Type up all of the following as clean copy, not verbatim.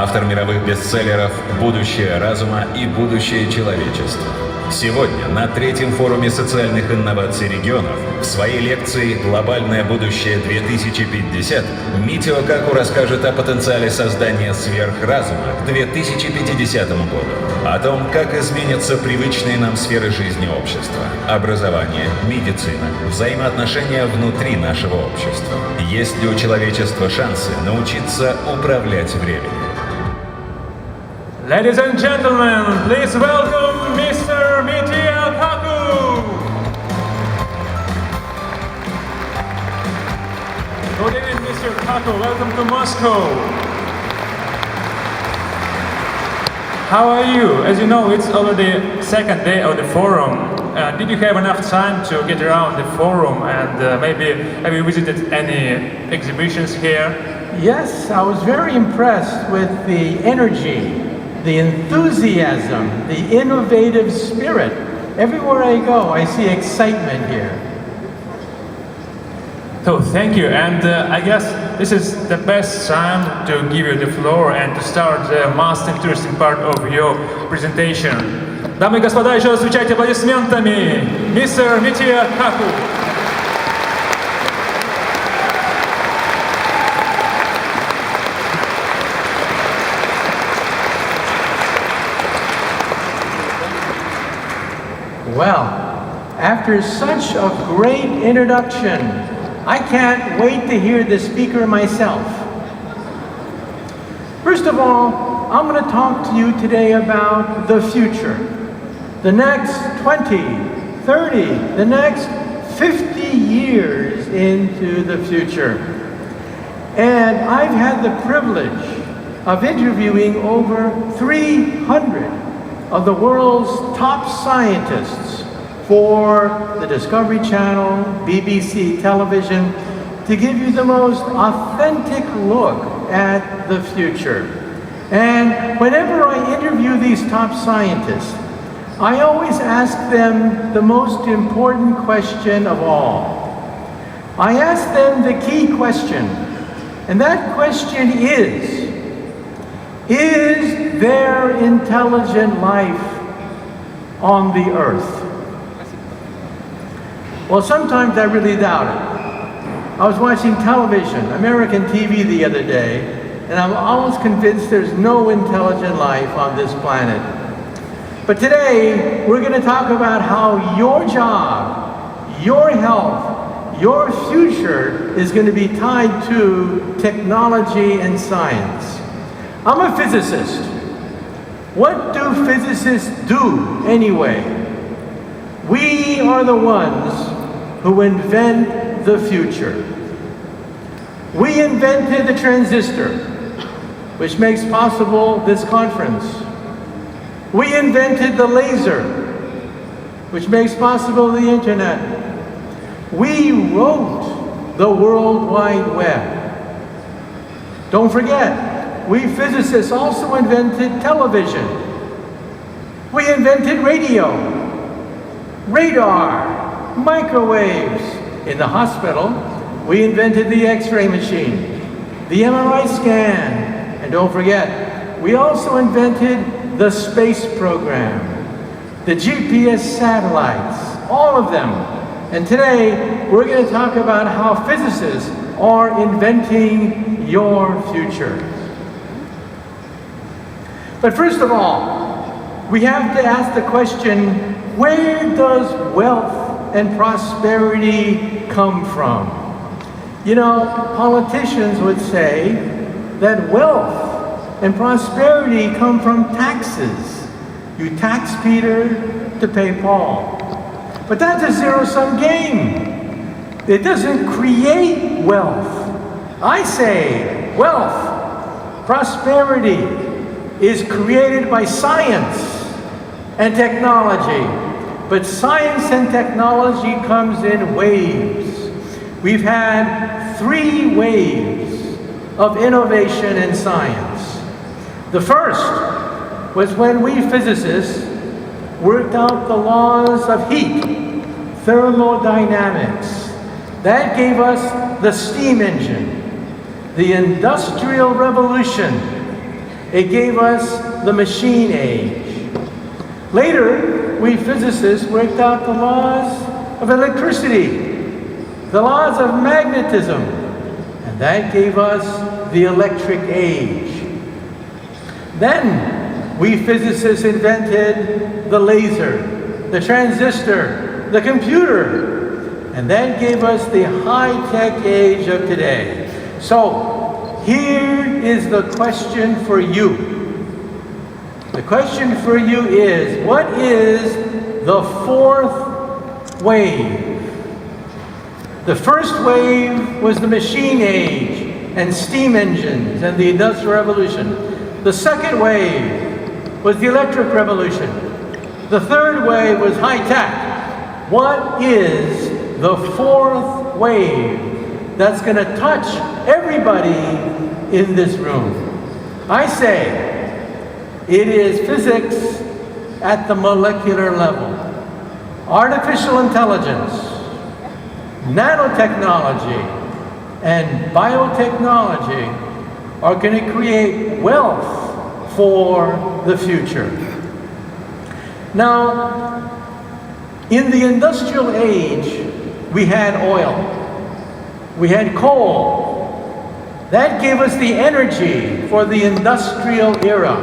автор мировых бестселлеров «Будущее разума» и «Будущее человечества». Сегодня на III Форуме социальных инноваций регионов в своей лекции «Глобальное будущее 2050» Митио Каку расскажет о потенциале создания сверхразума к 2050 году, о том, как изменятся привычные нам сферы жизни общества, образование, медицина, взаимоотношения внутри нашего общества. Есть ли у человечества шансы научиться управлять временем? Ladies and gentlemen, please welcome Mr. Michio Kaku. Good evening, Mr. Kaku. Welcome to Moscow. How are you? As you know, it's already second day of the forum. Did you have enough time to get around the forum and maybe have you visited any exhibitions here? Yes, I was very impressed with the energy, the enthusiasm, the innovative spirit. Everywhere I go, I see excitement here. So thank you, and I guess this is the best time to give you the floor and to start the most interesting part of your presentation. Дамы и господа, еще раз встречайте аплодисментами мистер Митио Каку. Well, after such a great introduction, I can't wait to hear the speaker myself. First of all, I'm going to talk to you today about the future. The next 20, 30, the next 50 years into the future. And I've had the privilege of interviewing over 300 of the world's top scientists for the Discovery Channel, BBC television, to give you the most authentic look at the future. And whenever I interview these top scientists, I always ask them the most important question of all. I ask them the key question, and that question is there intelligent life on the earth? Well, sometimes I really doubt it. I was watching television, American TV the other day, and I'm almost convinced there's no intelligent life on this planet. But today, we're going to talk about how your job, your health, your future is going to be tied to technology and science. I'm a physicist. What do physicists do anyway? We are the ones who invent the future. We invented the transistor, which makes possible this conference. We invented the laser, which makes possible the internet. We wrote the World Wide Web. Don't forget, we physicists also invented television. We invented radio, radar, microwaves. In the hospital, we invented the X-ray machine, the MRI scan, and don't forget, we also invented the space program, the GPS satellites, all of them. And today, we're going to talk about how physicists are inventing your future. But first of all, we have to ask the question, where does wealth and prosperity come from? You know, politicians would say that wealth and prosperity come from taxes. You tax Peter to pay Paul. But that's a zero-sum game. It doesn't create wealth. I say wealth, prosperity is created by science and technology. But science and technology comes in waves. We've had 3 waves of innovation in science. The first was when we physicists worked out the laws of heat, thermodynamics. That gave us the steam engine, the Industrial Revolution. It gave us the machine age. Later, we physicists worked out the laws of electricity, the laws of magnetism, and that gave us the electric age. Then, we physicists invented the laser, the transistor, the computer, and that gave us the high-tech age of today. So, here is the question for you. The question for you is, what is the fourth wave? The first wave was the machine age and steam engines and the Industrial Revolution. The second wave was the electric revolution. The third wave was high-tech. What is the fourth wave that's going to touch everybody in this room? I say it is physics at the molecular level. Artificial intelligence, nanotechnology, and biotechnology are going to create wealth for the future. Now, in the industrial age, we had oil, we had coal. That gave us the energy for the industrial era.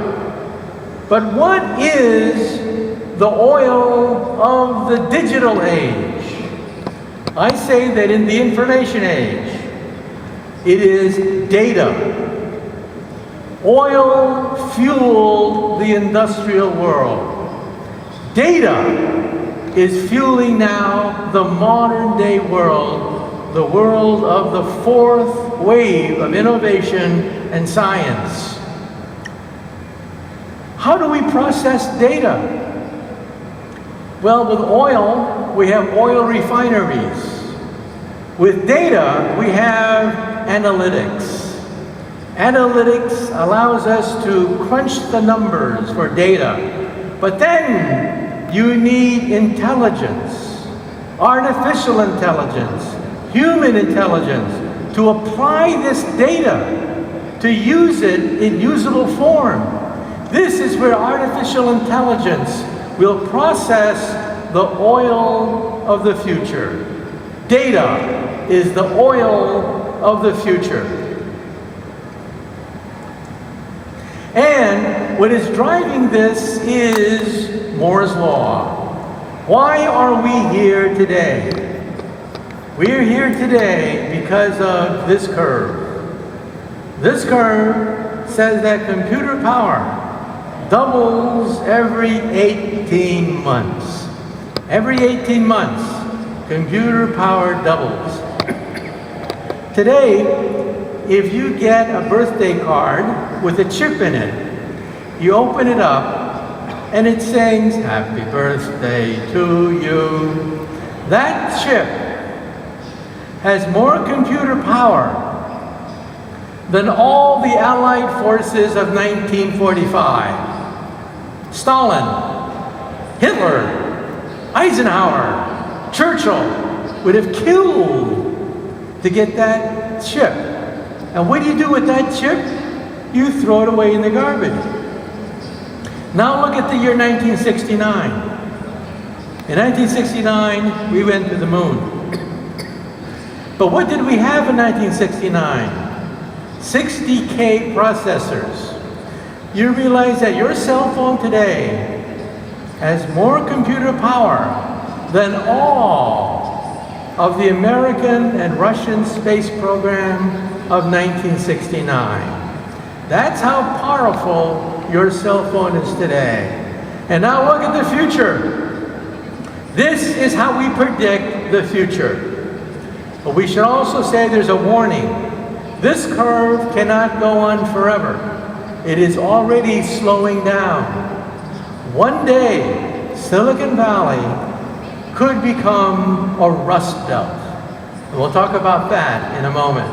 But what is the oil of the digital age? I say that in the information age, it is data. Oil fueled the industrial world. Data is fueling now the modern day world, the world of the fourth wave of innovation and science. How do we process data? Well, with oil, we have oil refineries. With data, we have analytics. Analytics allows us to crunch the numbers for data. But then you need intelligence, artificial intelligence, human intelligence to apply this data, to use it in usable form. This is where artificial intelligence will process the oil of the future. Data is the oil of the future. And what is driving this is Moore's Law. Why are we here today? We're here today because of this curve. This curve says that computer power doubles every 18 months. Every 18 months, computer power doubles. Today, if you get a birthday card with a chip in it, you open it up and it sings, "Happy birthday to you." That chip has more computer power than all the Allied forces of 1945. Stalin, Hitler, Eisenhower, Churchill would have killed to get that chip. And what do you do with that chip? You throw it away in the garbage. Now look at the year 1969. In 1969, we went to the moon. But what did we have in 1969? 60K processors. You realize that your cell phone today has more computer power than all of the American and Russian space program of 1969. That's how powerful your cell phone is today. And now look at the future. This is how we predict the future. But we should also say there's a warning. This curve cannot go on forever. It is already slowing down. One day, Silicon Valley could become a rust belt. And we'll talk about that in a moment.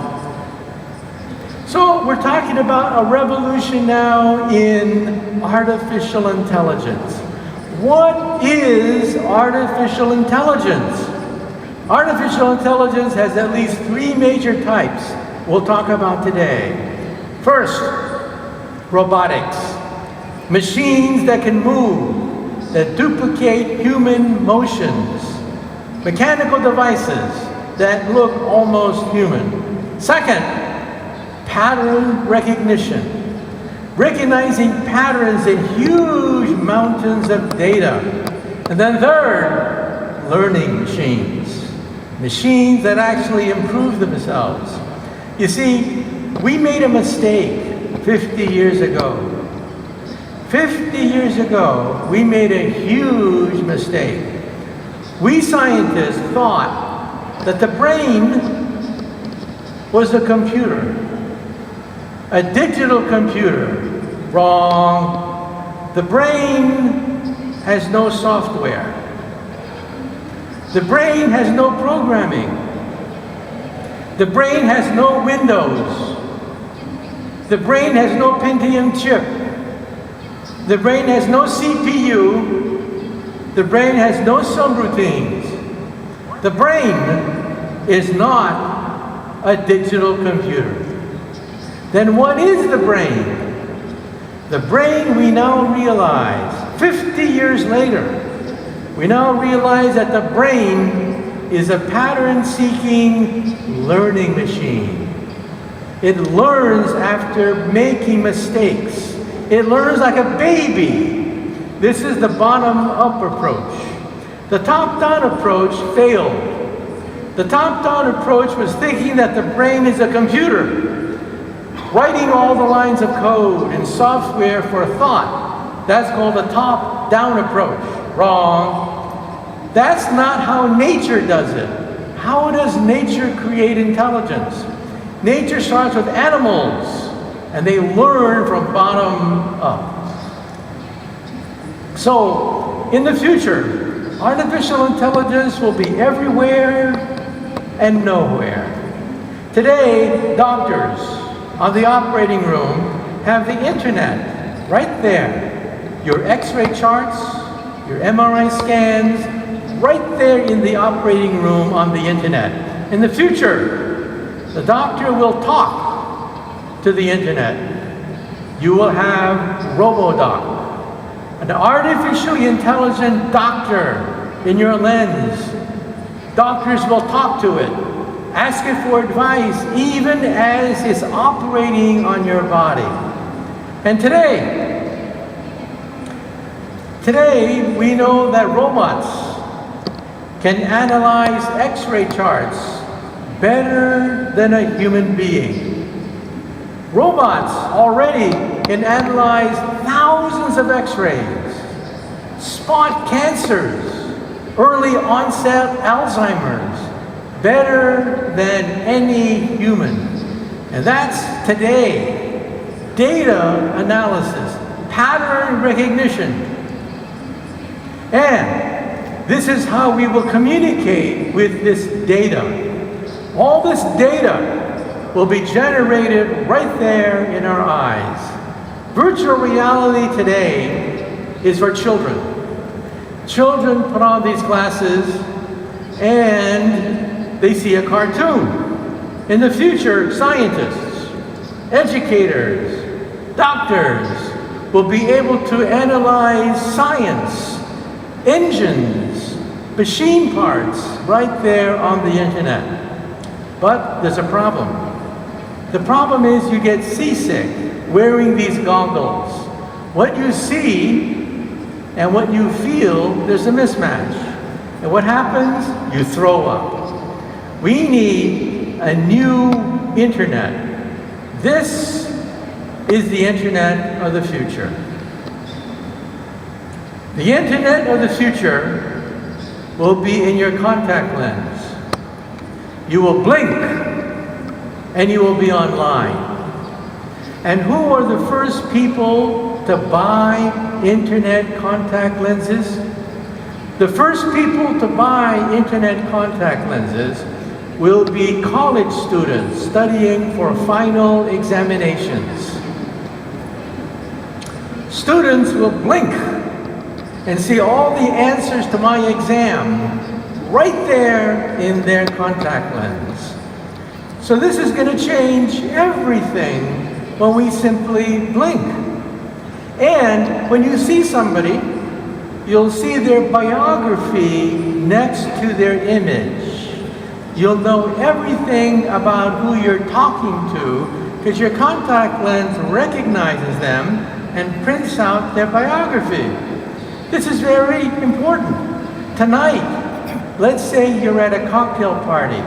So we're talking about a revolution now in artificial intelligence. What is artificial intelligence? Artificial intelligence has at least three major types we'll talk about today. First, robotics, machines that can move, that duplicate human motions, mechanical devices that look almost human. Second, pattern recognition. Recognizing patterns in huge mountains of data. And then third, learning machines. Machines that actually improve themselves. You see, we made a mistake 50 years ago. 50 years ago, we made a huge mistake. We scientists thought that the brain was a computer. A digital computer. Wrong. The brain has no software. The brain has no programming. The brain has no Windows. The brain has no Pentium chip. The brain has no CPU. The brain has no subroutines. The brain is not a digital computer. Then what is the brain? The brain, we now realize, 50 years later, we now realize that the brain is a pattern-seeking learning machine. It learns after making mistakes. It learns like a baby. This is the bottom-up approach. The top-down approach failed. The top-down approach was thinking that the brain is a computer, writing all the lines of code and software for thought. That's called a top-down approach. Wrong. That's not how nature does it. How does nature create intelligence? Nature starts with animals, and they learn from bottom up. So, in the future, artificial intelligence will be everywhere and nowhere. Today, doctors on the operating room have the internet right there. Your X-ray charts, your MRI scans, right there in the operating room on the internet. In the future, the doctor will talk to the internet. You will have RoboDoc, an artificially intelligent doctor in your lens. Doctors will talk to it, ask it for advice, even as it's operating on your body. And today we know that robots can analyze X-ray charts better than a human being. Robots already can analyze thousands of X-rays, spot cancers, early onset Alzheimer's, better than any human. And that's today. Data analysis, pattern recognition. And this is how we will communicate with this data. All this data will be generated right there in our eyes. Virtual reality today is for children. Children put on these glasses and they see a cartoon. In the future, scientists, educators, doctors will be able to analyze science, engines, machine parts right there on the internet. But there's a problem. The problem is you get seasick wearing these goggles. What you see and what you feel, there's a mismatch. And what happens? You throw up. We need a new internet. This is the internet of the future. The internet of the future will be in your contact lens. You will blink and you will be online. And who are the first people to buy internet contact lenses? The first people to buy internet contact lenses will be college students studying for final examinations. Students will blink and see all the answers to my exam right there in their contact lens. So this is going to change everything when we simply blink. And when you see somebody, you'll see their biography next to their image. You'll know everything about who you're talking to because your contact lens recognizes them and prints out their biography. This is very important. Tonight, let's say you're at a cocktail party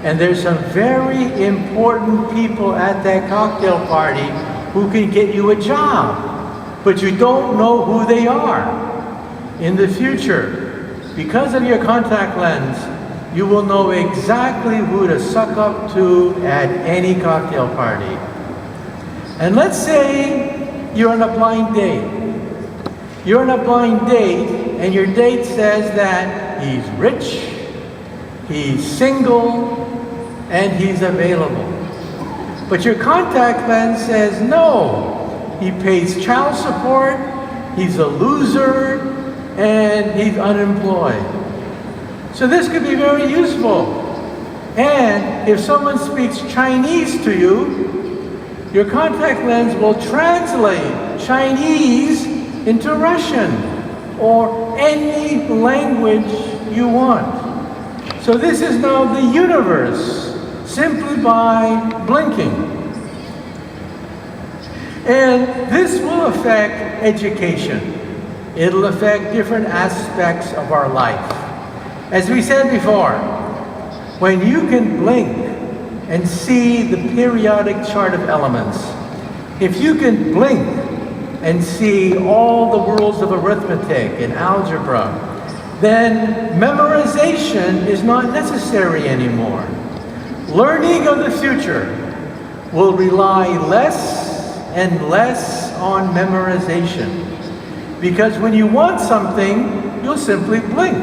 and there's some very important people at that cocktail party who can get you a job, but you don't know who they are. In the future, because of your contact lens, you will know exactly who to suck up to at any cocktail party. And let's say you're on a blind date. You're on a blind date and your date says that he's rich, he's single, and he's available. But your contact lens says no, he pays child support, he's a loser, and he's unemployed. So this could be very useful. And if someone speaks Chinese to you, your contact lens will translate Chinese into Russian or any language you want. So this is now the universe simply by blinking. And this will affect education. It'll affect different aspects of our life. As we said before, when you can blink and see the periodic chart of elements, if you can blink and see all the rules of arithmetic and algebra, then memorization is not necessary anymore. Learning of the future will rely less and less on memorization. Because when you want something, you'll simply blink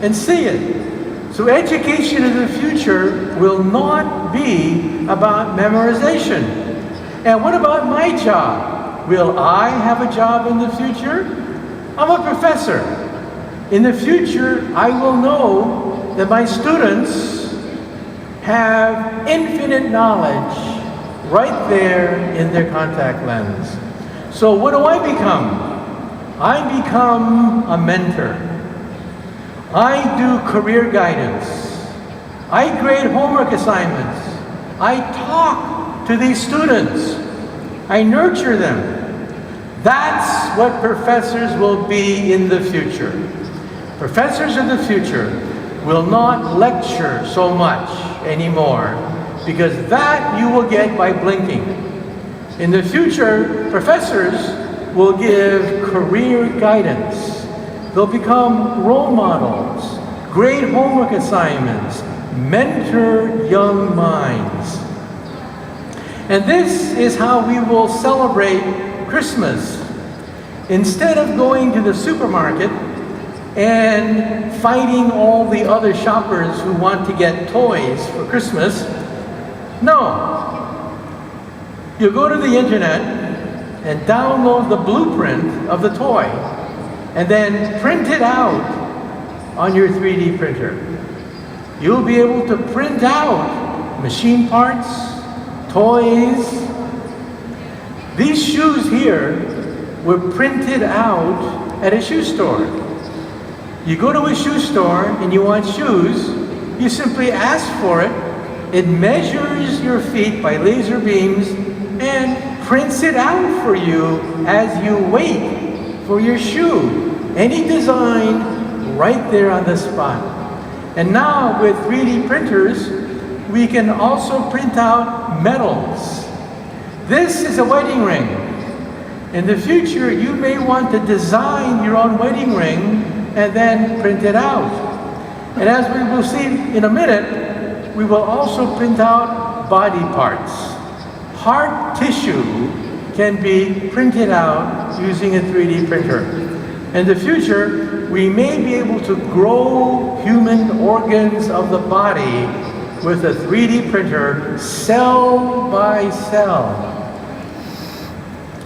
and see it. So education in the future will not be about memorization. And what about my job? Will I have a job in the future? I'm a professor. In the future, I will know that my students have infinite knowledge right there in their contact lens. So what do I become? I become a mentor. I do career guidance. I grade homework assignments. I talk to these students. I nurture them. That's what professors will be in the future. Professors of the future will not lecture so much anymore because that you will get by blinking. In the future, professors will give career guidance. They'll become role models, grade homework assignments, mentor young minds. And this is how we will celebrate Christmas. Instead of going to the supermarket and fighting all the other shoppers who want to get toys for Christmas, no. You go to the internet and download the blueprint of the toy and then print it out on your 3D printer. You'll be able to print out machine parts, toys. These shoes here were printed out at a shoe store. You go to a shoe store and you want shoes, you simply ask for it. It measures your feet by laser beams and prints it out for you as you wait for your shoe. Any design right there on the spot. And now with 3D printers, we can also print out medals. This is a wedding ring. In the future, you may want to design your own wedding ring and then print it out. And as we will see in a minute, we will also print out body parts. Heart tissue can be printed out using a 3D printer. In the future, we may be able to grow human organs of the body with a 3D printer cell by cell.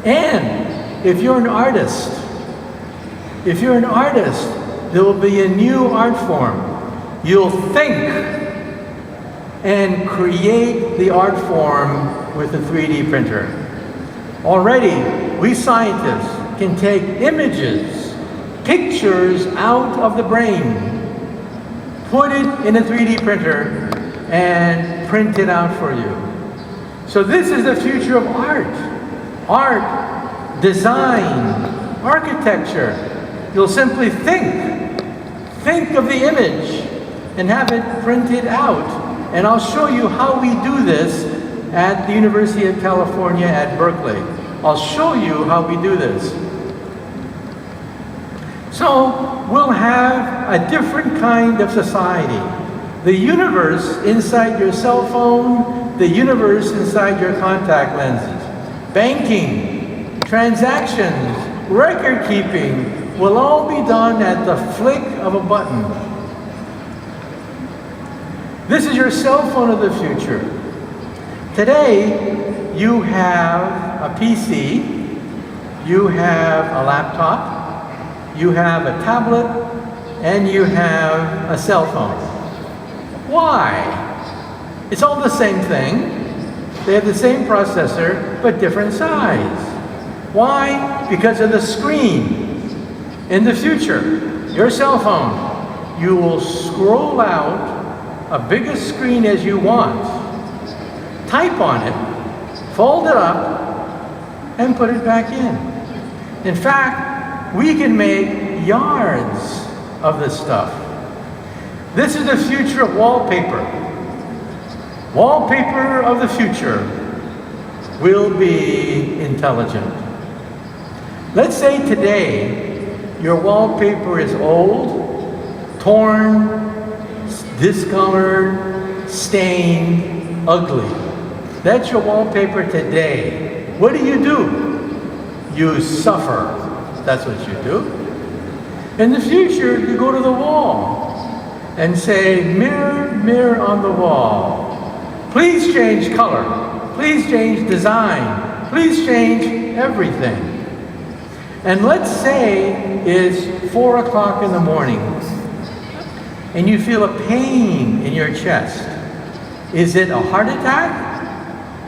And if you're an artist, there will be a new art form. You'll think and create the art form with a 3D printer. Already, we scientists can take images, pictures out of the brain, put it in a 3D printer, and print it out for you. So this is the future of art. Art, design, architecture. You'll simply think of the image and have it printed out. And I'll show you how we do this at the University of California at Berkeley. I'll show you how we do this. So we'll have a different kind of society. The universe inside your cell phone, the universe inside your contact lenses. Banking, transactions, record keeping will all be done at the flick of a button. This is your cell phone of the future. Today, you have a PC, you have a laptop, you have a tablet, and you have a cell phone. Why? It's all the same thing. They have the same processor, but different size. Why? Because of the screen. In the future, your cell phone, you will scroll out a biggest screen as you want, type on it, fold it up, and put it back in. In fact, we can make yards of this stuff. This is the future of wallpaper. Wallpaper of the future will be intelligent. Let's say today, your wallpaper is old, torn, discolored, stained, ugly. That's your wallpaper today. What do? You suffer. That's what you do. In the future, you go to the wall and say, mirror, mirror on the wall. Please change color. Please change design. Please change everything. And let's say it's 4 o'clock in the morning and you feel a pain in your chest. Is it a heart attack?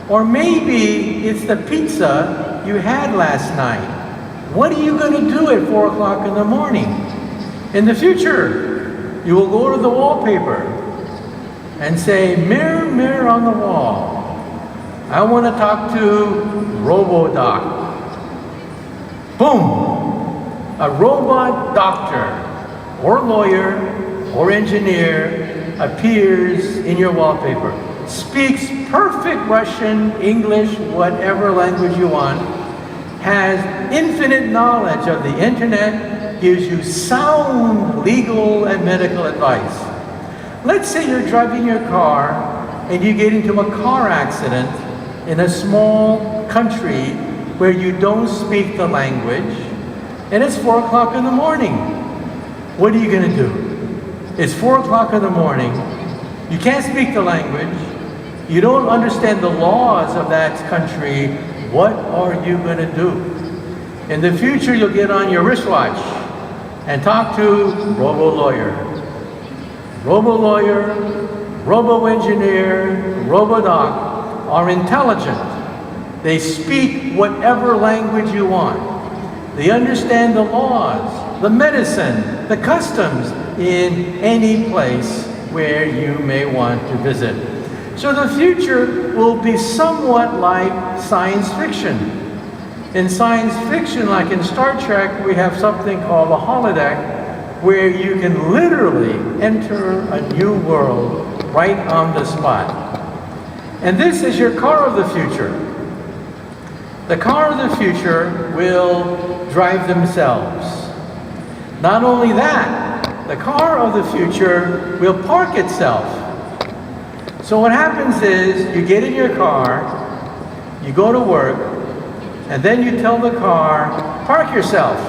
Or maybe it's the pizza you had last night. What are you going to do at 4 o'clock in the morning? In the future, you will go to the wallpaper and say, mirror, mirror on the wall. I want to talk to RoboDoc. Boom! A robot doctor or lawyer or engineer appears in your wallpaper. Speaks perfect Russian, English, whatever language you want. Has infinite knowledge of the internet. Gives you sound legal and medical advice. Let's say you're driving your car and you get into a car accident in a small country where you don't speak the language, and it's 4 o'clock in the morning. What are you going to do? It's 4 o'clock in the morning, you can't speak the language, you don't understand the laws of that country. What are you going to do? In the future, you'll get on your wristwatch and talk to robo-lawyer. Robo-lawyer, robo-engineer, robo-doc are intelligent. They speak whatever language you want. They understand the laws, the medicine, the customs in any place where you may want to visit. So the future will be somewhat like science fiction. In science fiction, like in Star Trek, we have something called a holodeck where you can literally enter a new world right on the spot. And this is your car of the future. The car of the future will drive themselves. Not only that, the car of the future will park itself. So what happens is you get in your car, you go to work, and then you tell the car, park yourself.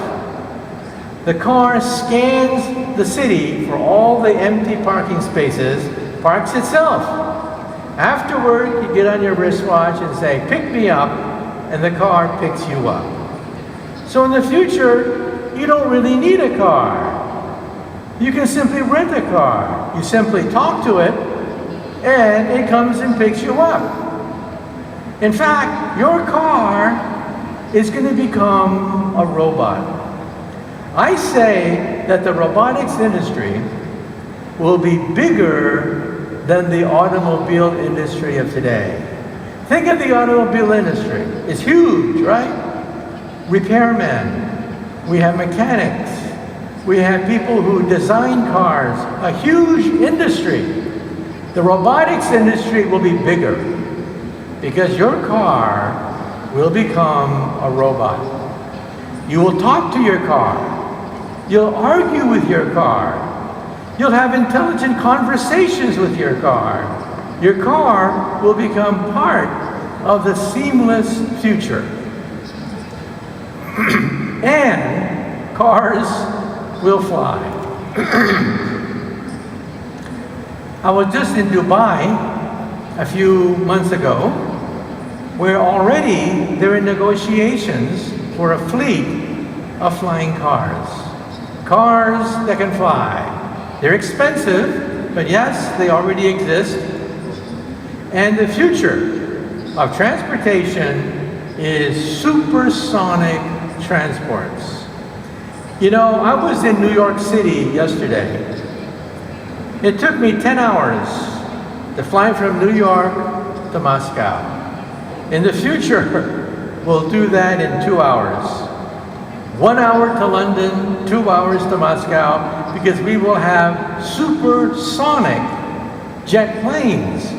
The car scans the city for all the empty parking spaces, parks itself. Afterward, you get on your wristwatch and say, pick me up, and the car picks you up. So in the future, you don't really need a car. You can simply rent a car. You simply talk to it, and it comes and picks you up. In fact, your car is going to become a robot. I say that the robotics industry will be bigger than the automobile industry of today. Think of the automobile industry. It's huge, right? Repairmen, we have mechanics, we have people who design cars, a huge industry. The robotics industry will be bigger because your car will become a robot. You will talk to your car. You'll argue with your car. You'll have intelligent conversations with your car. Your car will become part of the seamless future. And cars will fly. I was just in Dubai a few months ago, where already there are negotiations for a fleet of flying cars. Cars that can fly. They're expensive, but yes, they already exist. And the future of transportation is supersonic transports. You know, I was in New York City yesterday. It took me 10 hours to fly from New York to Moscow. In the future, we'll do that in 2 hours. 1 hour to London, 2 hours to Moscow, because we will have supersonic jet planes.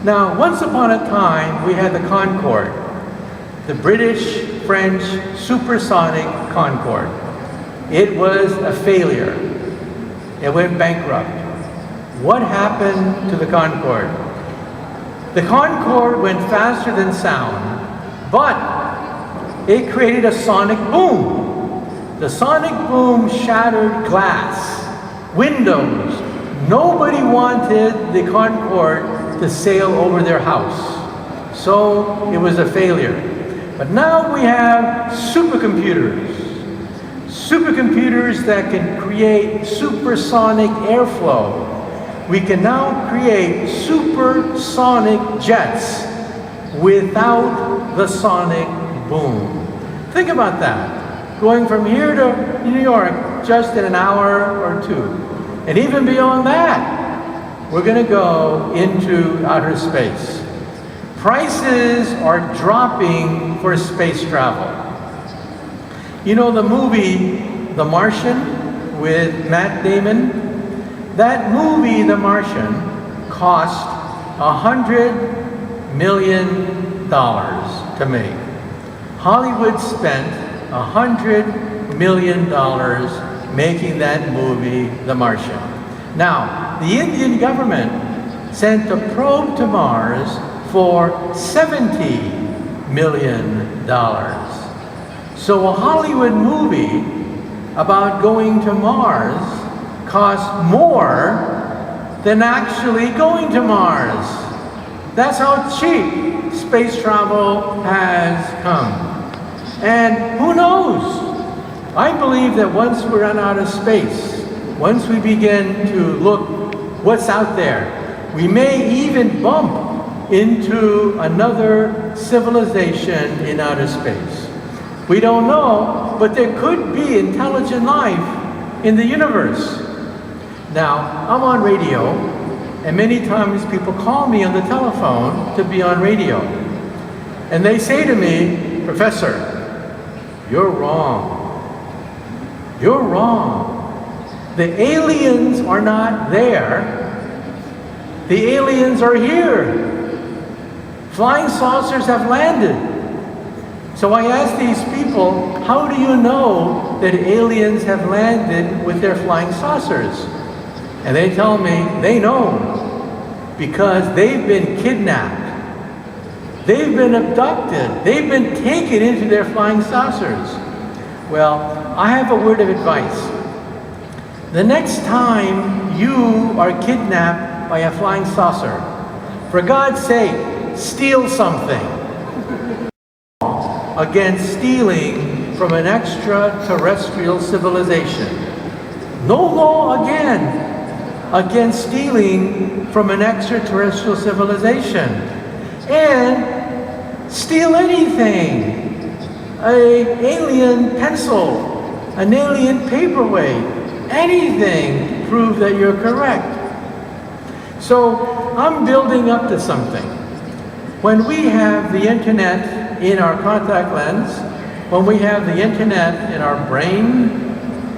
Now, once upon a time, we had the Concorde, the British-French supersonic Concorde. It was a failure. It went bankrupt. What happened to the Concorde? The Concorde went faster than sound, but it created a sonic boom. The sonic boom shattered glass, windows. Nobody wanted the Concorde to sail over their house. So it was a failure. But now we have supercomputers. Supercomputers that can create supersonic airflow. We can now create supersonic jets without the sonic boom. Think about that. Going from here to New York just in an hour or two. And even beyond that, we're going to go into outer space. Prices are dropping for space travel. You know the movie The Martian with Matt Damon? That movie, The Martian, cost $100 million to make. Hollywood spent $100 million making that movie, The Martian. Now, the Indian government sent a probe to Mars for $70 million. So a Hollywood movie about going to Mars costs more than actually going to Mars. That's how cheap space travel has come. And who knows? I believe that once we run out of space, once we begin to look what's out there, we may even bump into another civilization in outer space. We don't know, but there could be intelligent life in the universe. Now, I'm on radio, and many times people call me on the telephone to be on radio. And they say to me, Professor, you're wrong. You're wrong. The aliens are not there. The aliens are here. Flying saucers have landed. So I ask these people, how do you know that aliens have landed with their flying saucers? And they tell me they know because they've been kidnapped. They've been abducted. They've been taken into their flying saucers. Well, I have a word of advice. The next time you are kidnapped by a flying saucer, for God's sake, steal something. Against stealing from an extraterrestrial civilization. No law again against stealing from an extraterrestrial civilization. And steal anything. an alien pencil, an alien paperweight, anything to prove that you're correct. So I'm building up to something. When we have the internet in our contact lens, when we have the internet in our brain,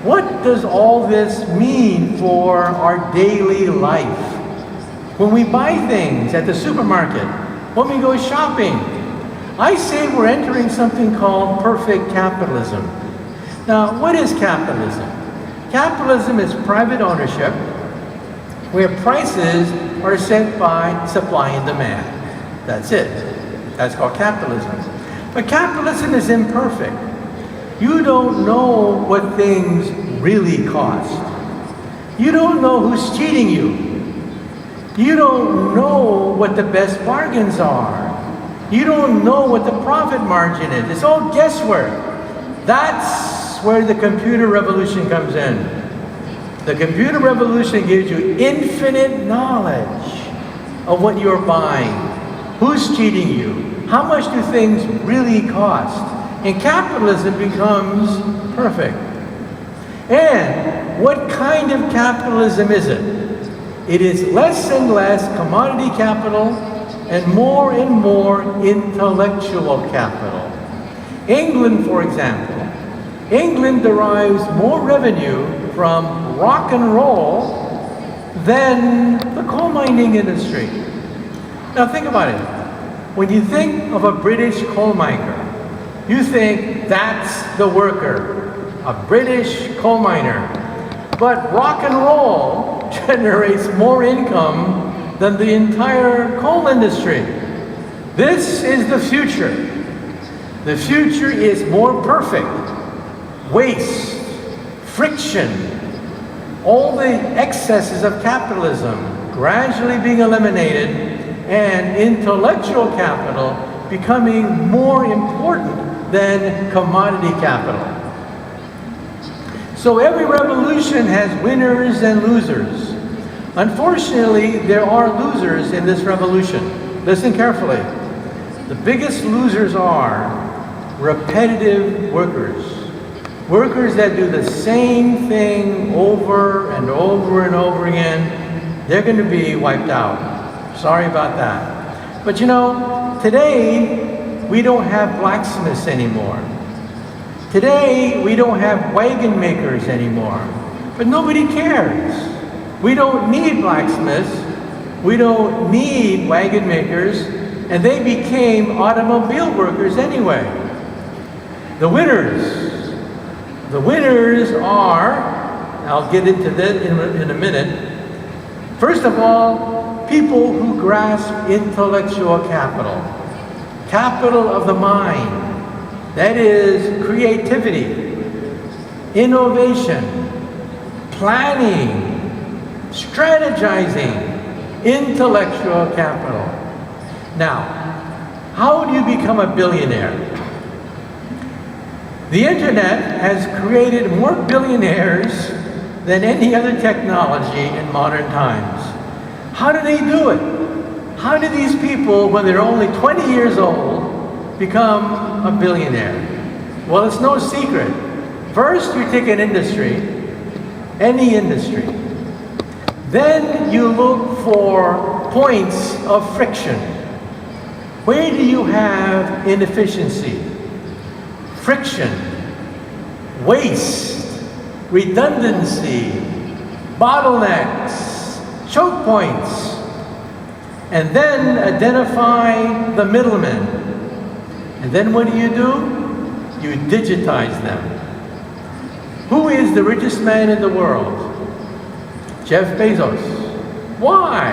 what does all this mean for our daily life? When we buy things at the supermarket, when we go shopping, I say we're entering something called perfect capitalism. Now, what is capitalism? Capitalism is private ownership, where prices are set by supply and demand. That's it. That's called capitalism. But capitalism is imperfect. You don't know what things really cost. You don't know who's cheating you. You don't know what the best bargains are. You don't know what the profit margin is. It's all guesswork. That's where the computer revolution comes in. The computer revolution gives you infinite knowledge of what you're buying, who's cheating you, how much do things really cost, and capitalism becomes perfect. And what kind of capitalism is it? It is less and less commodity capital and more intellectual capital. England, for example, England derives more revenue from rock and roll than the coal mining industry. Now think about it. When you think of a British coal miner, you think that's the worker, a British coal miner. But rock and roll generates more income than the entire coal industry. This is the future. The future is more perfect. Waste, friction, all the excesses of capitalism gradually being eliminated, and intellectual capital becoming more important than commodity capital. So every revolution has winners and losers. Unfortunately, there are losers in this revolution. Listen carefully. The biggest losers are repetitive workers. Workers that do the same thing over and over and over again. They're going to be wiped out. Sorry about that. But you know, today we don't have blacksmiths anymore. Today, we don't have wagon makers anymore, but nobody cares. We don't need blacksmiths, we don't need wagon makers, and they became automobile workers anyway. The winners are, I'll get into that in a minute. First of all, people who grasp intellectual capital, capital of the mind. That is creativity, innovation, planning, strategizing, intellectual capital. Now, how do you become a billionaire? The internet has created more billionaires than any other technology in modern times. How do they do it? How do these people, when they're only 20 years old, become a billionaire? Well, it's no secret. First, you take an industry, any industry. Then you look for points of friction. Where do you have inefficiency, friction, waste, redundancy, bottlenecks, choke points? And then identify the middlemen. And then what do? You digitize them. Who is the richest man in the world? Jeff Bezos. Why?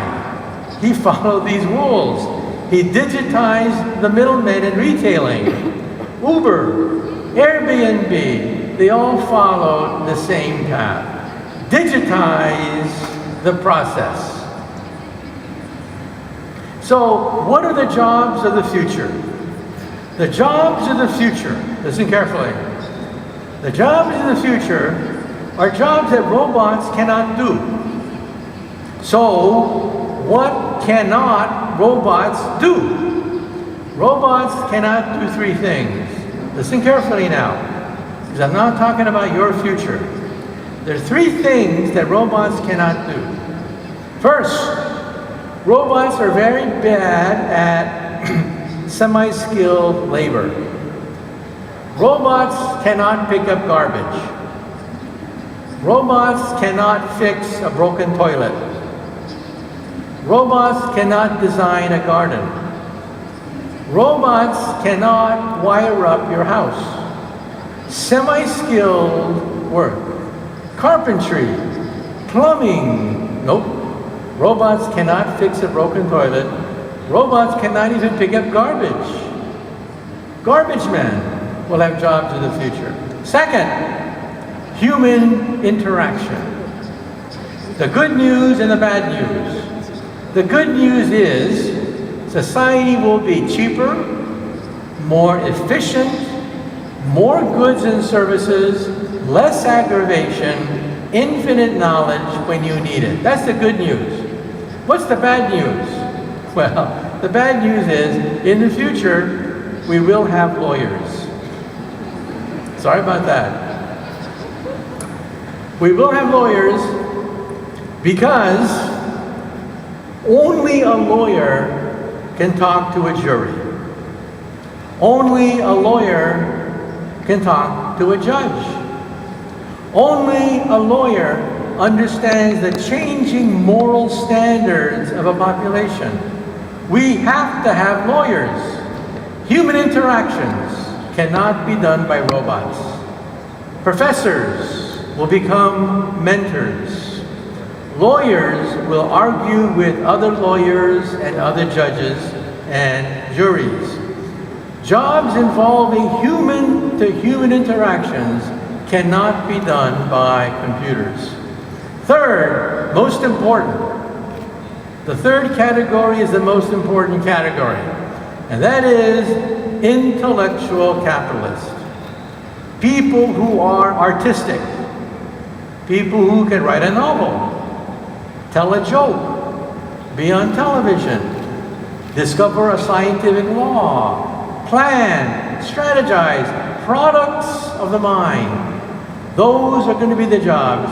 He followed these rules. He digitized the middlemen in retailing. Uber, Airbnb, they all followed the same path. Digitize the process. So, what are the jobs of the future? The jobs of the future, listen carefully. The jobs of the future are jobs that robots cannot do. So, what cannot robots do? Robots cannot do three things. Listen carefully now, because I'm not talking about your future. There are three things that robots cannot do. First, robots are very bad at semi-skilled labor. Robots cannot pick up garbage. Robots cannot fix a broken toilet. Robots cannot design a garden. Robots cannot wire up your house. Semi-skilled work. Carpentry, plumbing, nope. Robots cannot fix a broken toilet. Robots cannot even pick up garbage. Garbage men will have jobs in the future. Second, human interaction. The good news and the bad news. The good news is society will be cheaper, more efficient, more goods and services, less aggravation, infinite knowledge when you need it. That's the good news. What's the bad news? Well, the bad news is, in the future, we will have lawyers. Sorry about that. We will have lawyers because only a lawyer can talk to a jury. Only a lawyer can talk to a judge. Only a lawyer understands the changing moral standards of a population. We have to have lawyers. Human interactions cannot be done by robots. Professors will become mentors. Lawyers will argue with other lawyers and other judges and juries. Jobs involving human-to-human interactions cannot be done by computers. Third, most important. The third category is the most important category, and that is intellectual capitalists. People who are artistic. People who can write a novel, tell a joke, be on television, discover a scientific law, plan, strategize, products of the mind. Those are going to be the jobs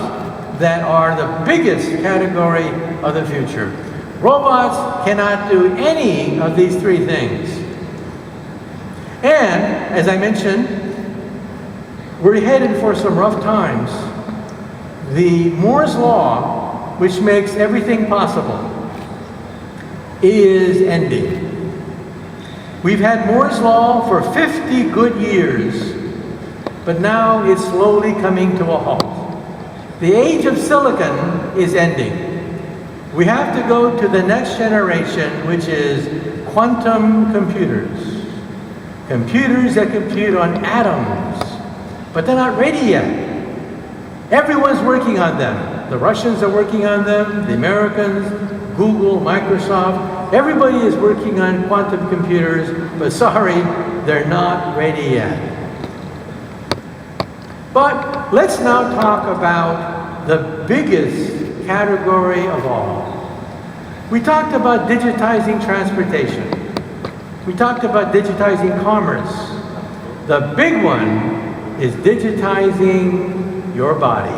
that are the biggest category of the future. Robots cannot do any of these three things. And, as I mentioned, we're headed for some rough times. The Moore's Law, which makes everything possible, is ending. We've had Moore's Law for 50 good years, but now it's slowly coming to a halt. The age of silicon is ending. We have to go to the next generation, which is quantum computers. Computers that compute on atoms, but they're not ready yet. Everyone's working on them. The Russians are working on them, the Americans, Google, Microsoft. Everybody is working on quantum computers, but sorry, they're not ready yet. But let's now talk about the biggest category of all. We talked about digitizing transportation. We talked about digitizing commerce. The big one is digitizing your body.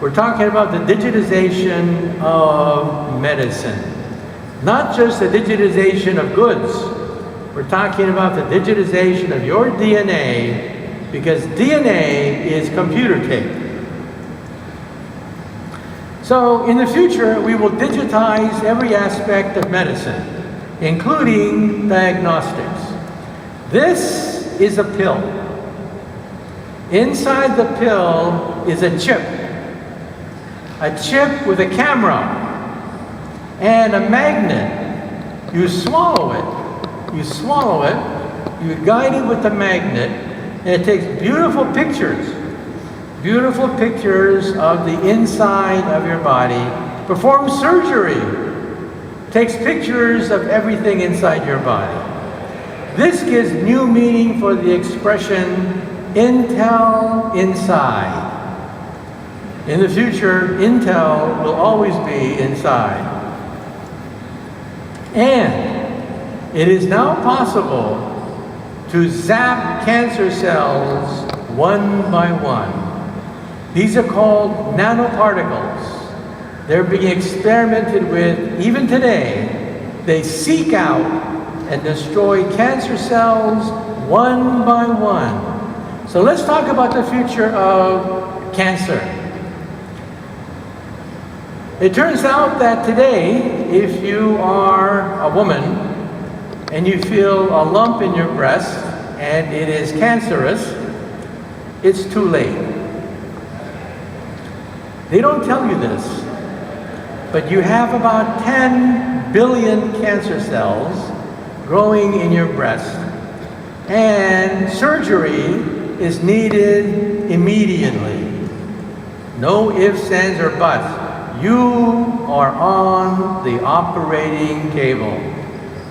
We're talking about the digitization of medicine. Not just the digitization of goods. We're talking about the digitization of your DNA, because DNA is computer tape. So in the future, we will digitize every aspect of medicine, including diagnostics. This is a pill. Inside the pill is a chip with a camera and a magnet. You swallow it, you guide it with the magnet, and it takes beautiful pictures of the inside of your body, performs surgery, takes pictures of everything inside your body. This gives new meaning for the expression Intel inside. In the future, Intel will always be inside. And it is now possible to zap cancer cells one by one. These are called nanoparticles. They're being experimented with even today. They seek out and destroy cancer cells one by one. So let's talk about the future of cancer. It turns out that today, if you are a woman and you feel a lump in your breast and it is cancerous, it's too late. They don't tell you this, but you have about 10 billion cancer cells growing in your breast, and surgery is needed immediately. No ifs, ands, or buts. You are on the operating table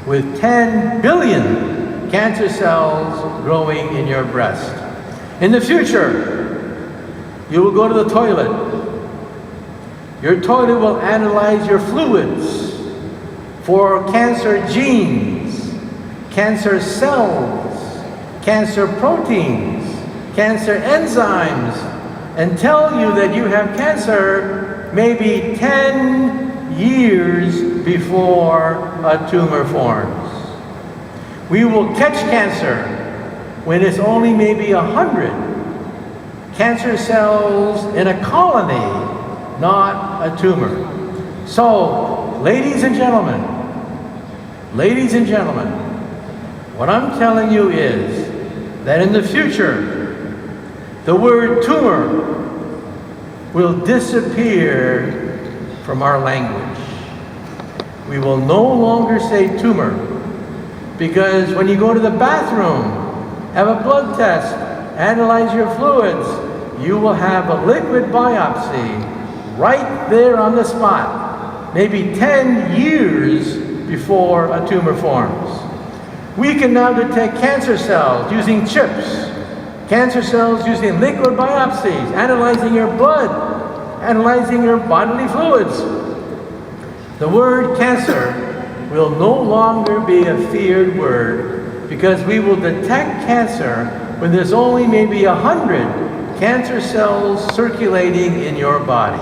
with 10 billion cancer cells growing in your breast. In the future, you will go to the toilet. Your toilet will analyze your fluids for cancer genes, cancer cells, cancer proteins, cancer enzymes, and tell you that you have cancer maybe 10 years before a tumor forms. We will catch cancer when it's only maybe 100 cancer cells in a colony, not a tumor. So, ladies and gentlemen, what I'm telling you is that in the future, the word tumor will disappear from our language. We will no longer say tumor, because when you go to the bathroom, have a blood test, analyze your fluids, you will have a liquid biopsy right there on the spot, maybe 10 years before a tumor forms. We can now detect cancer cells using chips, cancer cells using liquid biopsies, analyzing your blood, analyzing your bodily fluids. The word cancer will no longer be a feared word, because we will detect cancer when there's only maybe 100 cancer cells circulating in your body.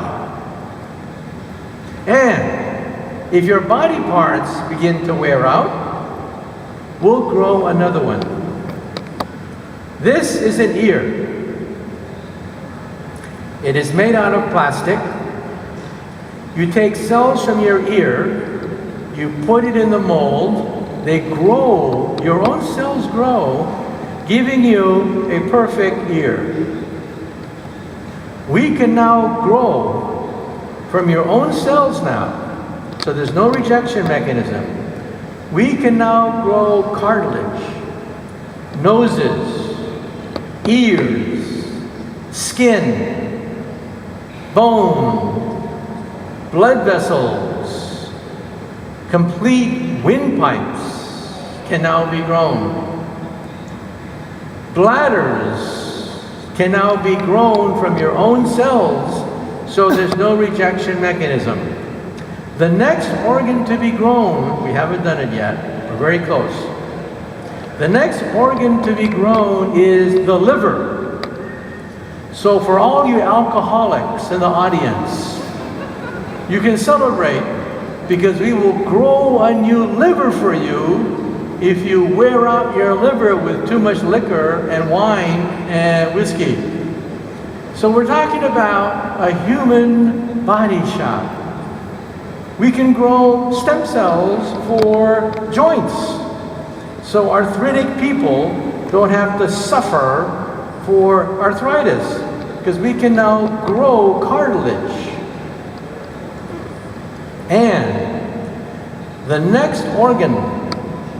And if your body parts begin to wear out, we'll grow another one. This is an ear. It is made out of plastic. You take cells from your ear, you put it in the mold, they grow, your own cells grow, giving you a perfect ear. We can now grow from your own cells now, so there's no rejection mechanism. We can now grow cartilage, noses, ears, skin, bone, blood vessels, complete windpipes can now be grown. Bladders can now be grown from your own cells, so there's no rejection mechanism. The next organ to be grown, we haven't done it yet, we're very close. The next organ to be grown is the liver. So for all you alcoholics in the audience, you can celebrate, because we will grow a new liver for you if you wear out your liver with too much liquor and wine and whiskey. So we're talking about a human body shop. We can grow stem cells for joints, so arthritic people don't have to suffer for arthritis, because we can now grow cartilage. And the next organ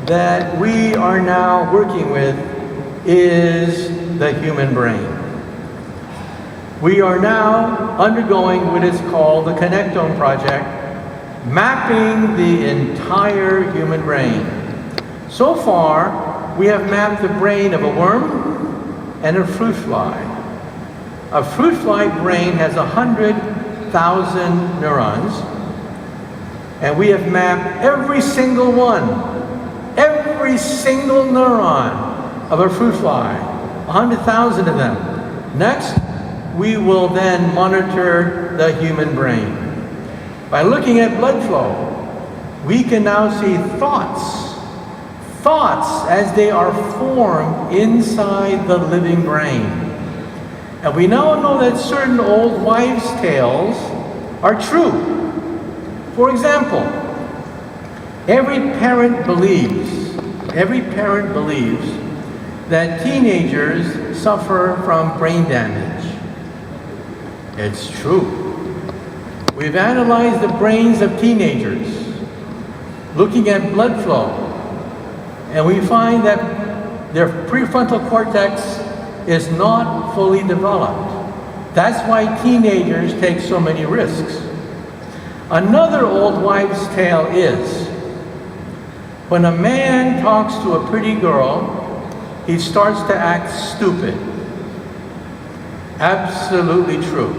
that we are now working with is the human brain. We are now undergoing what is called the Connectome Project, mapping the entire human brain. So far, we have mapped the brain of a worm and a fruit fly. A fruit fly brain has 100,000 neurons, and we have mapped every single one, every single neuron of a fruit fly, 100,000 of them. Next, we will then monitor the human brain. By looking at blood flow, we can now see thoughts as they are formed inside the living brain. And we now know that certain old wives' tales are true. For example, every parent believes that teenagers suffer from brain damage. It's true. We've analyzed the brains of teenagers, looking at blood flow, and we find that their prefrontal cortex is not fully developed. That's why teenagers take so many risks. Another old wives' tale is, when a man talks to a pretty girl, he starts to act stupid. Absolutely true.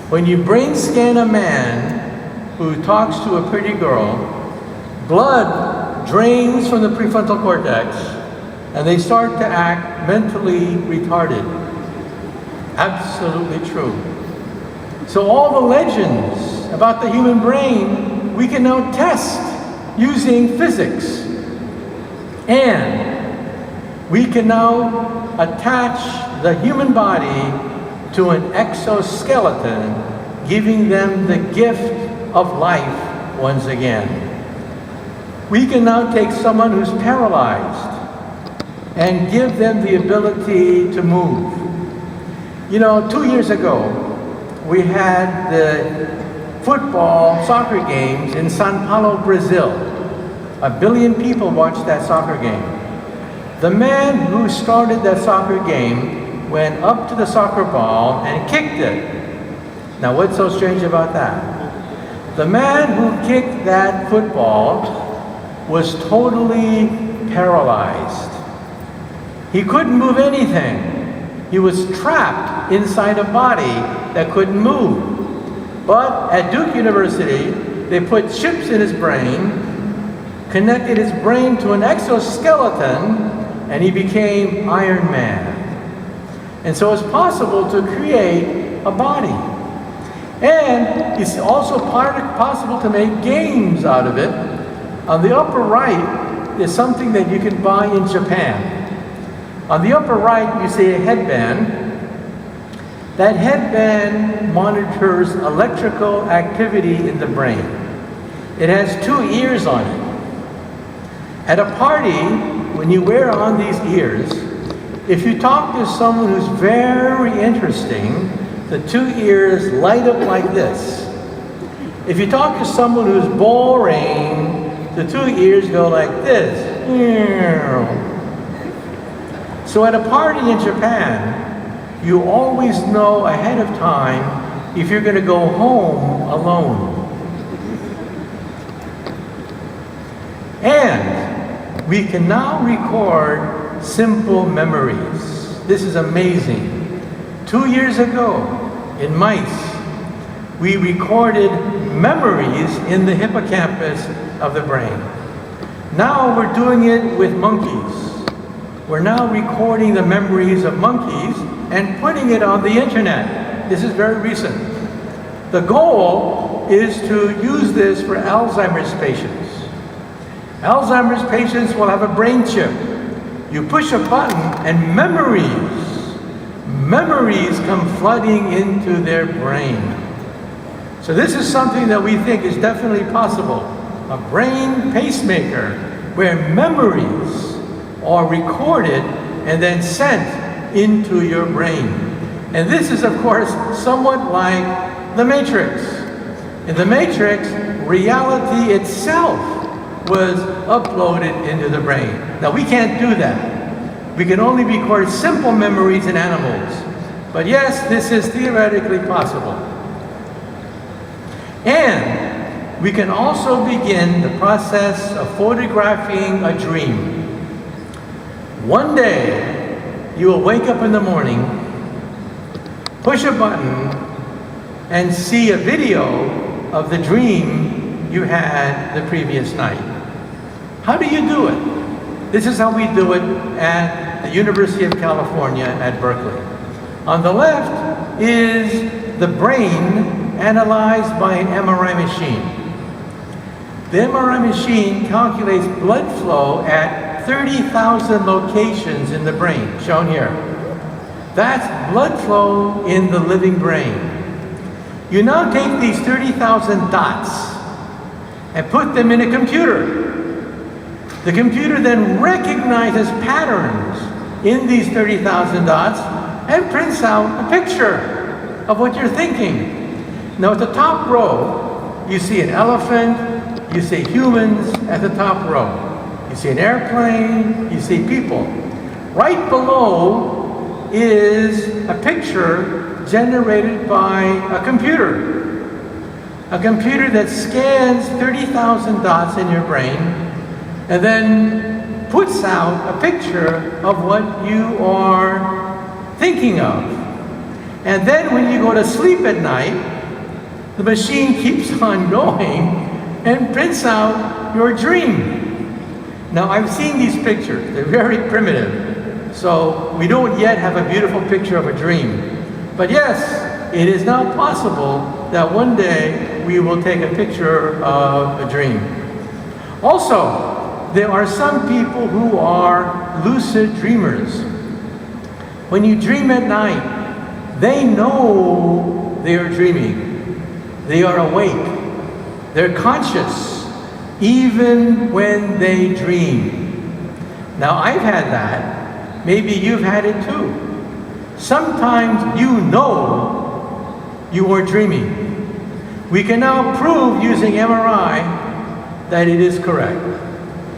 When you brain scan a man who talks to a pretty girl, blood drains from the prefrontal cortex and they start to act mentally retarded. Absolutely true. So all the legends about the human brain, we can now test using physics. And we can now attach the human body to an exoskeleton, giving them the gift of life once again. We can now take someone who's paralyzed and give them the ability to move. You know, 2 years ago, we had the soccer games in São Paulo, Brazil. 1 billion people watched that soccer game. The man who started that soccer game went up to the soccer ball and kicked it. Now what's so strange about that? The man who kicked that football was totally paralyzed. He couldn't move anything. He was trapped inside a body that couldn't move. But at Duke University, they put chips in his brain, connected his brain to an exoskeleton, and he became Iron Man. And so it's possible to create a body. And it's also possible to make games out of it. On the upper right is something that you can buy in Japan. On the upper right, you see a headband. That headband monitors electrical activity in the brain. It has 2 ears on it. At a party, when you wear on these ears, if you talk to someone who's very interesting, the 2 ears light up like this. If you talk to someone who's boring, the 2 ears go like this. So at a party in Japan, you always know ahead of time if you're going to go home alone. And we can now record simple memories. This is amazing. 2 years ago, in mice, we recorded memories in the hippocampus of the brain. Now we're doing it with monkeys. We're now recording the memories of monkeys and putting it on the internet. This is very recent. The goal is to use this for Alzheimer's patients. Alzheimer's patients will have a brain chip. You push a button and memories come flooding into their brain. So this is something that we think is definitely possible. A brain pacemaker where memories are recorded and then sent into your brain. And this is, of course, somewhat like the Matrix. In the Matrix, reality itself was uploaded into the brain. Now, we can't do that. We can only record simple memories in animals. But yes, this is theoretically possible. And we can also begin the process of photographing a dream. One day, you will wake up in the morning, push a button, and see a video of the dream you had the previous night. How do you do it? This is how we do it at the University of California at Berkeley. On the left is the brain analyzed by an MRI machine. The MRI machine calculates blood flow at 30,000 locations in the brain, shown here. That's blood flow in the living brain. You now take these 30,000 dots and put them in a computer. The computer then recognizes patterns in these 30,000 dots and prints out a picture of what you're thinking. Now at the top row, you see an elephant, you see humans at the top row. You see an airplane, you see people. Right below is a picture generated by a computer. A computer that scans 30,000 dots in your brain and then puts out a picture of what you are thinking of. And then when you go to sleep at night, the machine keeps on going and prints out your dream. Now I've seen these pictures, they're very primitive, so we don't yet have a beautiful picture of a dream. But yes, it is now possible that one day we will take a picture of a dream. Also, there are some people who are lucid dreamers. When you dream at night, they know they are dreaming. They are awake. They're conscious, even when they dream. Now, I've had that. Maybe you've had it too. Sometimes you know you are dreaming. We can now prove using MRI that it is correct.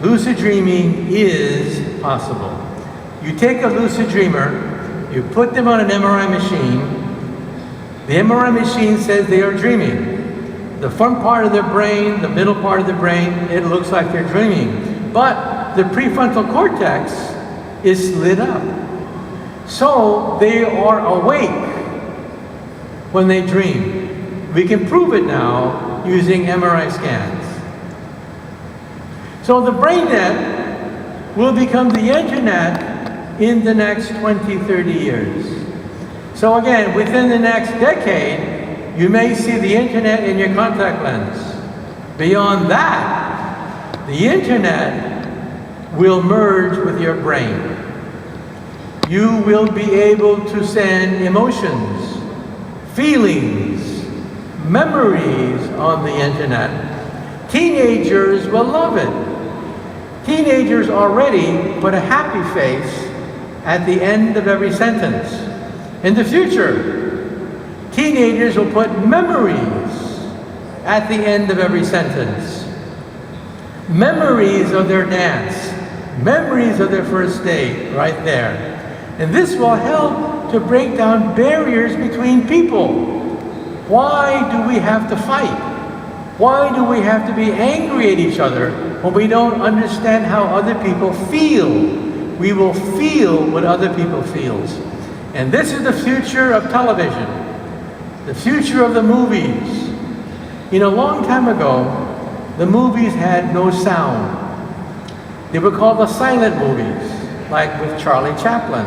Lucid dreaming is possible. You take a lucid dreamer, you put them on an MRI machine, the MRI machine says they are dreaming. The front part of their brain, the middle part of the brain, it looks like they're dreaming. But the prefrontal cortex is lit up. So they are awake when they dream. We can prove it now using MRI scans. So the BrainNet will become the internet in the next 20, 30 years. So again, within the next decade, you may see the internet in your contact lens. Beyond that, the internet will merge with your brain. You will be able to send emotions, feelings, memories on the internet. Teenagers will love it. Teenagers already put a happy face at the end of every sentence. In the future, teenagers will put memories at the end of every sentence. Memories of their dance, memories of their first date, right there. And this will help to break down barriers between people. Why do we have to fight? Why do we have to be angry at each other when we don't understand how other people feel? We will feel what other people feels. And this is the future of television, the future of the movies. You know, a long time ago, the movies had no sound. They were called the silent movies, like with Charlie Chaplin.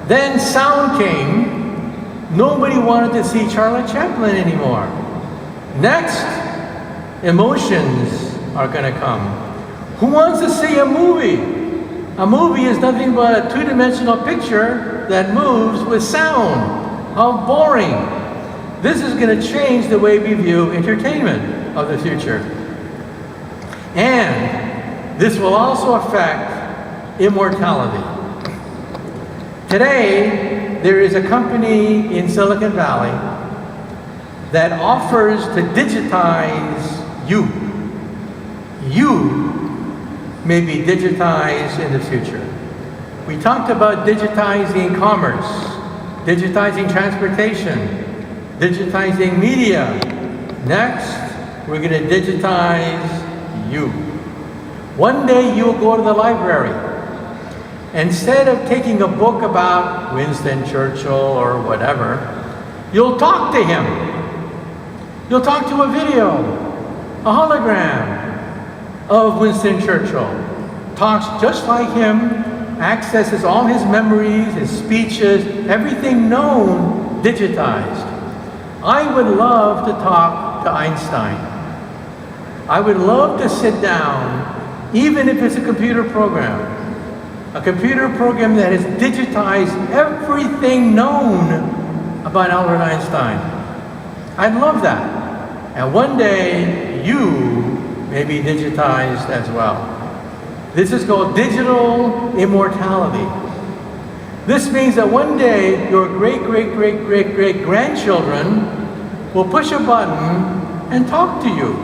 Then sound came. Nobody wanted to see Charlie Chaplin anymore. Next, emotions are going to come. Who wants to see a movie? A movie is nothing but a two-dimensional picture that moves with sound. How boring. This is going to change the way we view entertainment of the future. And this will also affect immortality. Today, there is a company in Silicon Valley that offers to digitize you. You may be digitized in the future. We talked about digitizing commerce, digitizing transportation, digitizing media. Next, we're going to digitize you. One day you'll go to the library. Instead of taking a book about Winston Churchill or whatever, you'll talk to him. You'll talk to a video, a hologram of Winston Churchill, talks just like him, accesses all his memories, his speeches, everything known digitized. I would love to talk to Einstein. I would love to sit down, even if it's a computer program that has digitized everything known about Albert Einstein. I'd love that. And one day, you may be digitized as well. This is called digital immortality. This means that one day, your great-great-great-great-great-grandchildren will push a button and talk to you.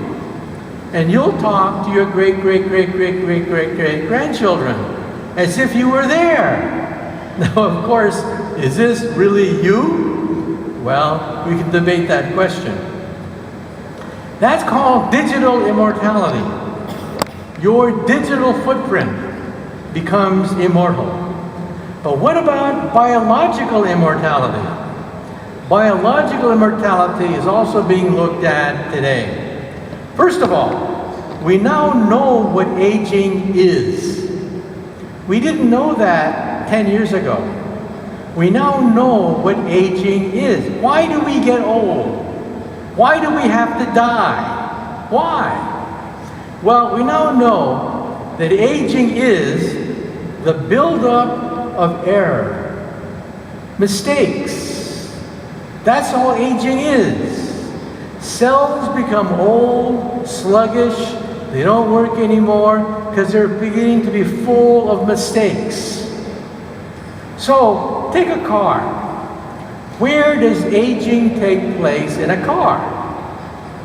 And you'll talk to your great-great-great-great-great-great-grandchildren as if you were there. Now, of course, is this really you? Well, we can debate that question. That's called digital immortality. Your digital footprint becomes immortal. But what about biological immortality? Biological immortality is also being looked at today. First of all, we now know what aging is. We didn't know that 10 years ago. We now know what aging is. Why do we get old? Why do we have to die? Why? Well, we now know that aging is the buildup of error, mistakes. That's all aging is. Cells become old, sluggish, they don't work anymore because they're beginning to be full of mistakes. So, take a car. Where does aging take place in a car?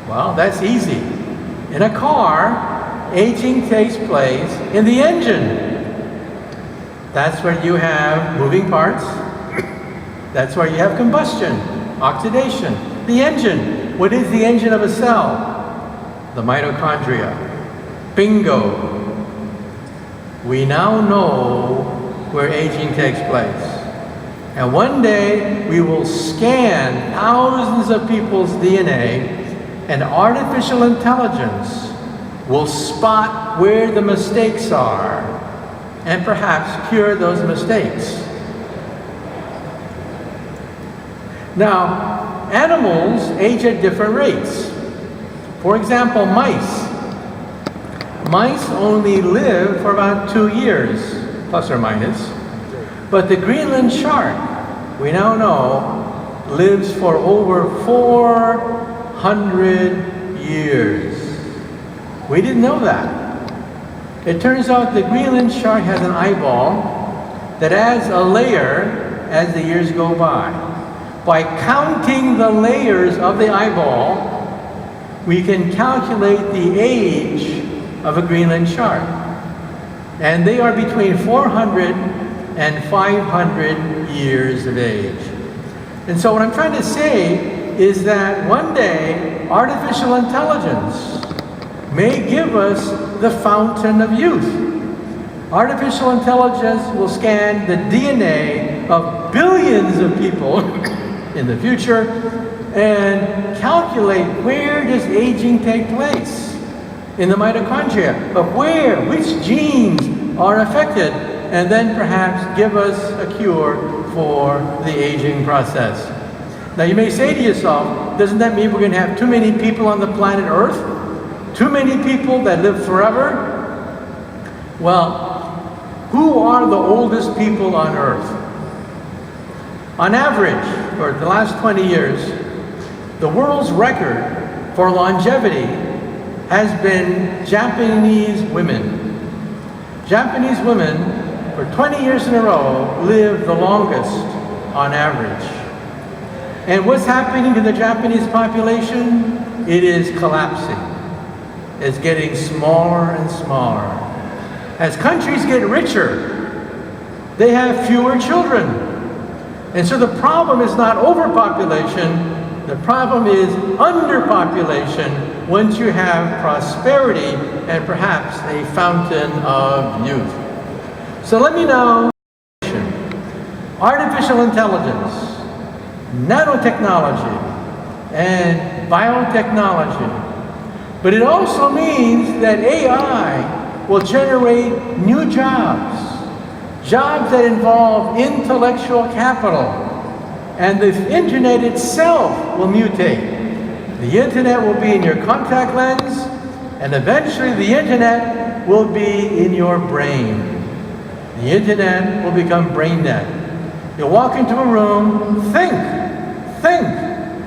Well, that's easy. In a car, aging takes place in the engine. That's where you have moving parts. That's where you have combustion, oxidation. The engine. What is the engine of a cell? The mitochondria. Bingo. We now know where aging takes place. And one day we will scan thousands of people's DNA and artificial intelligence will spot where the mistakes are and perhaps cure those mistakes. Now, animals age at different rates. For example, mice. Mice only live for about 2 years, plus or minus. But the Greenland shark, we now know, lives for over 400 years. We didn't know that. It turns out the Greenland shark has an eyeball that adds a layer as the years go by. By counting the layers of the eyeball, we can calculate the age of a Greenland shark. And they are between 400 and 500 years of age. And so what I'm trying to say is that one day, artificial intelligence may give us the fountain of youth. Artificial intelligence will scan the DNA of billions of people in the future and calculate where does aging take place in the mitochondria, but where, which genes are affected, and then perhaps give us a cure for the aging process. Now you may say to yourself, doesn't that mean we're going to have too many people on the planet Earth? Too many people that live forever? Well, who are the oldest people on Earth? On average, for the last 20 years, the world's record for longevity has been Japanese women. Japanese women, for 20 years in a row, live the longest on average. And what's happening to the Japanese population? It is collapsing. It's getting smaller and smaller. As countries get richer, they have fewer children. And so the problem is not overpopulation, the problem is underpopulation once you have prosperity and perhaps a fountain of youth. So let me now, artificial intelligence, nanotechnology, and biotechnology. But it also means that AI will generate new jobs, jobs that involve intellectual capital, and the internet itself will mutate. The internet will be in your contact lens, and eventually the internet will be in your brain. The internet will become BrainNet. You'll walk into a room, think,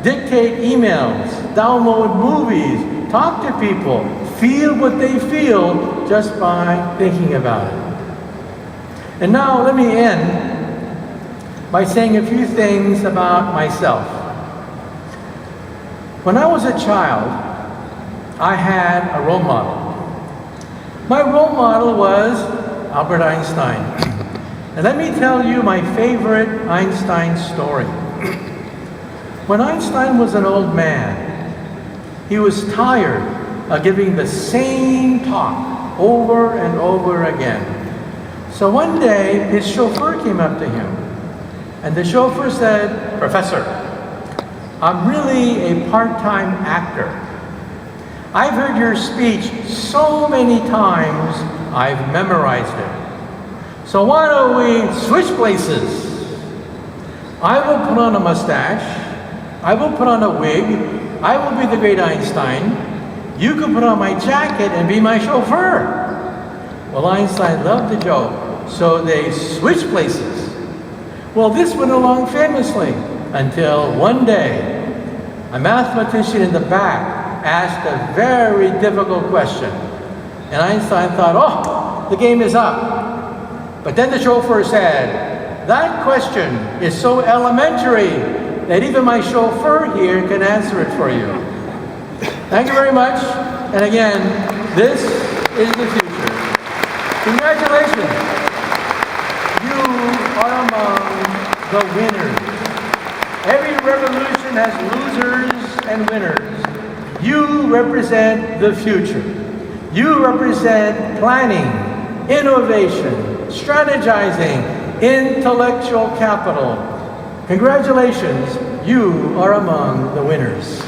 dictate emails, download movies, talk to people, feel what they feel just by thinking about it. And now let me end by saying a few things about myself. When I was a child, I had a role model. My role model was Albert Einstein. And let me tell you my favorite Einstein story. When Einstein was an old man, he was tired of giving the same talk over and over again. So one day, his chauffeur came up to him, and the chauffeur said, "Professor, I'm really a part-time actor. I've heard your speech so many times, I've memorized it. So why don't we switch places? I will put on a mustache, I will put on a wig, I will be the great Einstein, you can put on my jacket and be my chauffeur." Well, Einstein loved the joke, so they switched places. Well, this went along famously until one day, a mathematician in the back asked a very difficult question. And Einstein thought, oh, the game is up. But then the chauffeur said, that question is so elementary that even my chauffeur here can answer it for you. Thank you very much. And again, this is the future. Congratulations. You are among the winners. Every revolution has losers and winners. You represent the future. You represent planning, innovation, strategizing, intellectual capital. Congratulations, you are among the winners.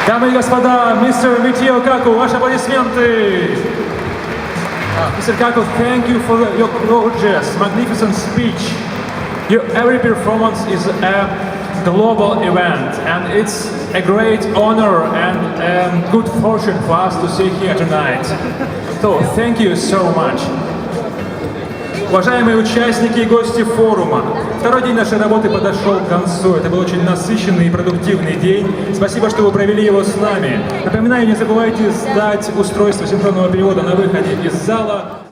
Дамы и господа, мистер Митио Каку, ваши аплодисменты! Mr. Kaku, thank you for your gorgeous, magnificent speech. Your every performance is a global event, and it's a great honor and good fortune for us to see here tonight. So, thank you so much. Уважаемые участники и гости форума, второй день нашей работы подошел к концу. Это был очень насыщенный и продуктивный день. Спасибо, что вы провели его с нами. Напоминаю, не забывайте сдать устройство синхронного перевода на выходе из зала.